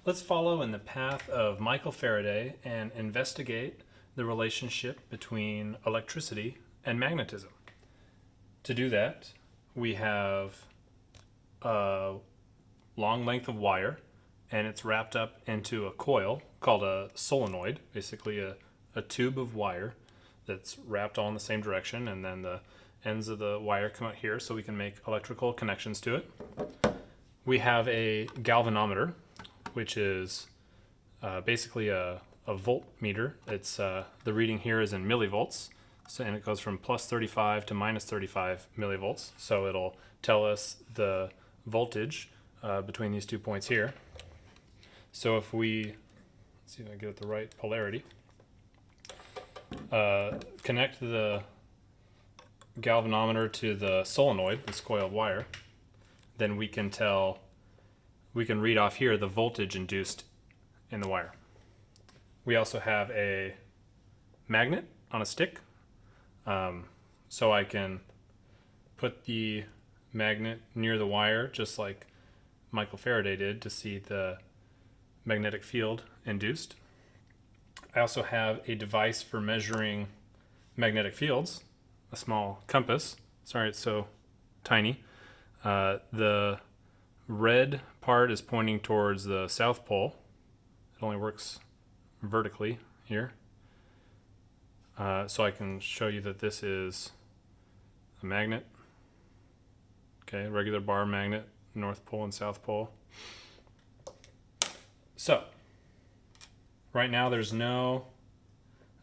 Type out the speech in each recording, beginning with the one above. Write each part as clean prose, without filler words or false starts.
Let's follow in the path of Michael Faraday and investigate the relationship between electricity and magnetism. To do that, we have a long length of wire, and it's wrapped up into a coil called a solenoid, basically a tube of wire that's wrapped all in the same direction, and then the ends of the wire come out here so we can make electrical connections to it. We have a galvanometer, which is basically a voltmeter. It's the reading here is in millivolts, and it goes from plus 35 to minus 35 millivolts. So it'll tell us the voltage between these 2 points here. So if we, let's see if I get it the right polarity, connect the galvanometer to the solenoid, this coil of wire, then we can read off here the voltage induced in the wire. We also have a magnet on a stick, so I can put the magnet near the wire just like Michael Faraday did to see the magnetic field induced. I also have a device for measuring magnetic fields, a small compass. Sorry it's so tiny. The red part is pointing towards the South Pole. It only works vertically here. So I can show you that this is a magnet. Okay, regular bar magnet, North Pole and South Pole. So, right now I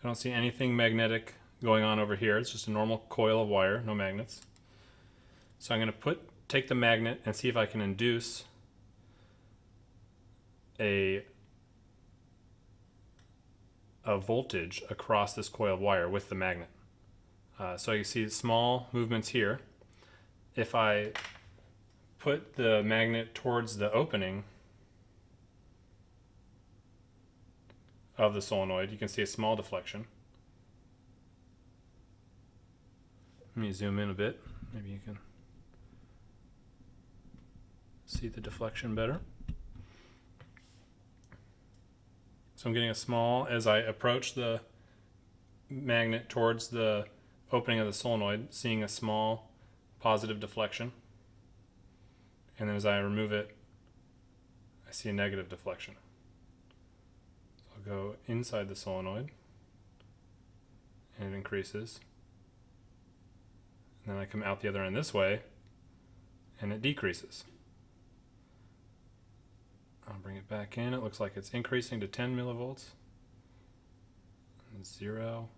don't see anything magnetic going on over here. It's just a normal coil of wire, no magnets. So I'm going to take the magnet and see if I can induce a voltage across this coil of wire with the magnet. So you see small movements here. If I put the magnet towards the opening of the solenoid, you can see a small deflection. Let me zoom in a bit. Maybe you can see the deflection better. So I'm getting a small, as I approach the magnet towards the opening of the solenoid, seeing a small positive deflection. And then as I remove it, I see a negative deflection. So I'll go inside the solenoid, and it increases. And then I come out the other end this way, and it decreases. I'll bring it back in. It looks like it's increasing to 10 millivolts. And 0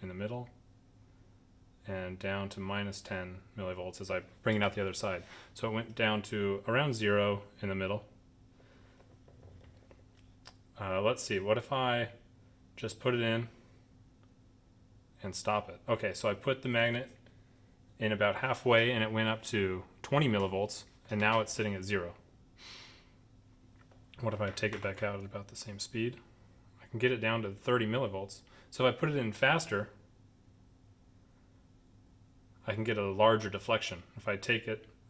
in the middle. And down to minus 10 millivolts as I bring it out the other side. So it went down to around 0 in the middle. Let's see, what if I just put it in and stop it? Okay, so I put the magnet in about halfway and it went up to 20 millivolts, and now it's sitting at 0. What if I take it back out at about the same speed? I can get it down to 30 millivolts. So if I put it in faster, I can get a larger deflection. If I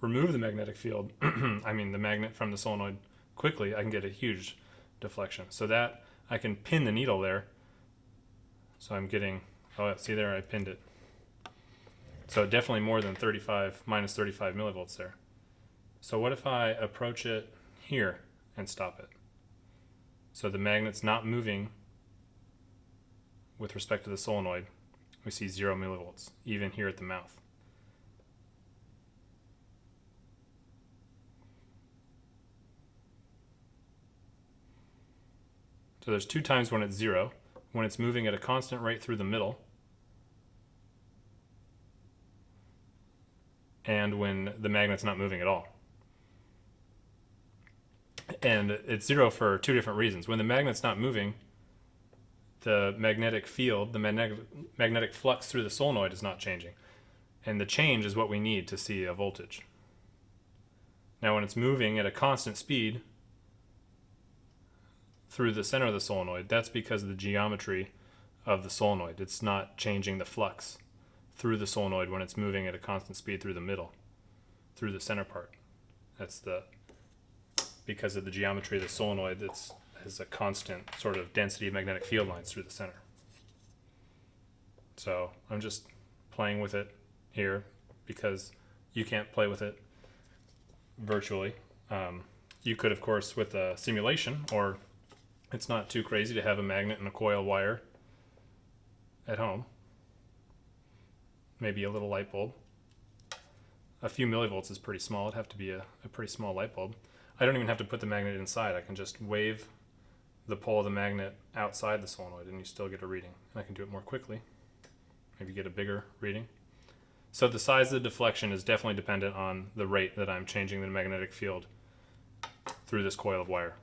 remove the magnetic field, I mean the magnet from the solenoid quickly, I can get a huge deflection. So that I can pin the needle there. So I'm getting, oh, see there, I pinned it. So definitely more than minus 35 millivolts there. So what if I approach it here and stop it? So the magnet's not moving with respect to the solenoid. We see 0 millivolts, even here at the mouth. So there's 2 times when it's 0, when it's moving at a constant rate through the middle, and when the magnet's not moving at all. And it's 0 for 2 different reasons. When the magnet's not moving, the magnetic field, the magnetic flux through the solenoid is not changing. And the change is what we need to see a voltage. Now when it's moving at a constant speed through the center of the solenoid, that's because of the geometry of the solenoid. It's not changing the flux through the solenoid when it's moving at a constant speed through the middle, through the center part. That's the because of the geometry of the solenoid that's has a constant sort of density of magnetic field lines through the center. So I'm just playing with it here because you can't play with it virtually. You could, of course, with a simulation, or it's not too crazy to have a magnet and a coil wire at home. Maybe a little light bulb. A few millivolts is pretty small. It'd have to be a pretty small light bulb. I don't even have to put the magnet inside. I can just wave the pole of the magnet outside the solenoid and you still get a reading. And I can do it more quickly. Maybe get a bigger reading. So the size of the deflection is definitely dependent on the rate that I'm changing the magnetic field through this coil of wire.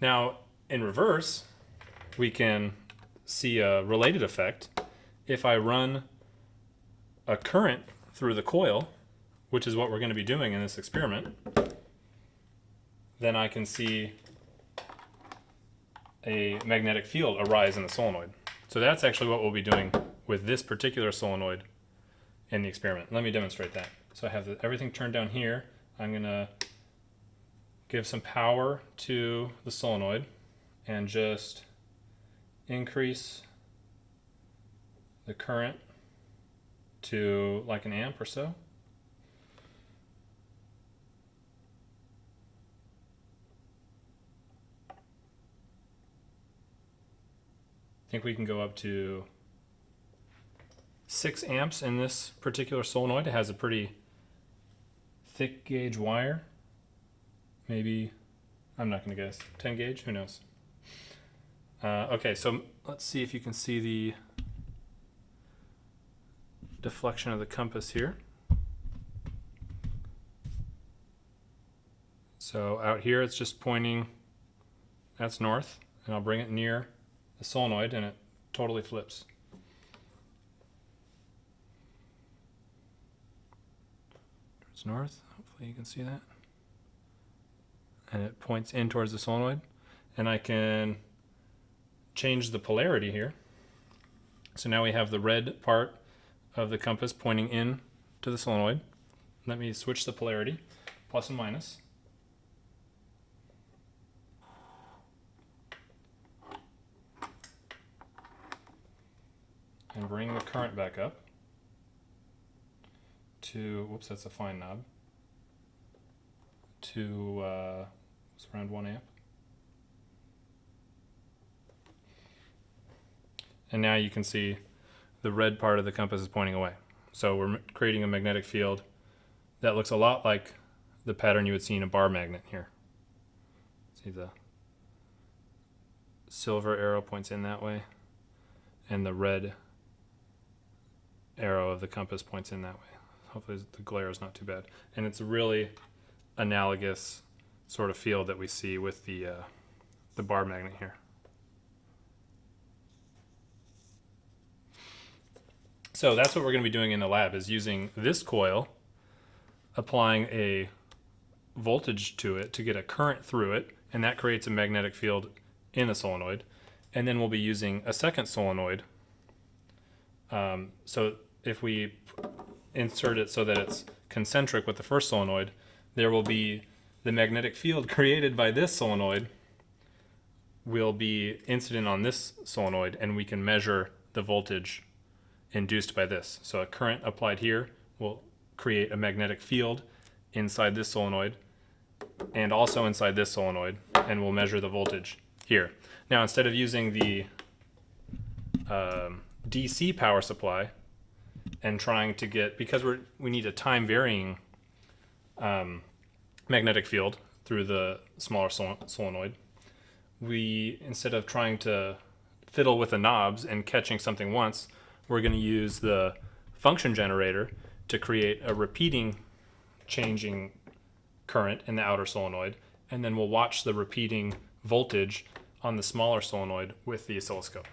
Now, in reverse, we can see a related effect. If I run a current through the coil, which is what we're going to be doing in this experiment, then I can see a magnetic field arise in the solenoid. So that's actually what we'll be doing with this particular solenoid in the experiment. Let me demonstrate that. So I have everything turned down here. I'm going to give some power to the solenoid and just increase the current to like an amp or so. I think we can go up to 6 amps in this particular solenoid. It has a pretty thick gauge wire. Maybe, I'm not going to guess, 10 gauge? Who knows? Okay, so let's see if you can see the deflection of the compass here. So out here it's just pointing, that's north, and I'll bring it near the solenoid and it totally flips. Towards north, hopefully you can see that. And it points in towards the solenoid. And I can change the polarity here. So now we have the red part of the compass pointing in to the solenoid. Let me switch the polarity, plus and minus. And bring the current back up to, whoops, that's a fine knob, to it's around 1 amp. And now you can see the red part of the compass is pointing away. So we're creating a magnetic field that looks a lot like the pattern you would see in a bar magnet here. See the silver arrow points in that way, and the red arrow of the compass points in that way. Hopefully the glare is not too bad. And it's a really analogous sort of field that we see with the bar magnet here. So that's what we're going to be doing in the lab, is using this coil, applying a voltage to it to get a current through it, and that creates a magnetic field in the solenoid. And then we'll be using a second solenoid. So if we insert it so that it's concentric with the first solenoid, there will be the magnetic field created by this solenoid will be incident on this solenoid, and we can measure the voltage induced by this. So a current applied here will create a magnetic field inside this solenoid and also inside this solenoid, and we'll measure the voltage here. Now, instead of using the DC power supply and trying to get, because we need a time varying magnetic field through the smaller solenoid, we, instead of trying to fiddle with the knobs and catching something once, we're going to use the function generator to create a repeating changing current in the outer solenoid, and then we'll watch the repeating voltage on the smaller solenoid with the oscilloscope.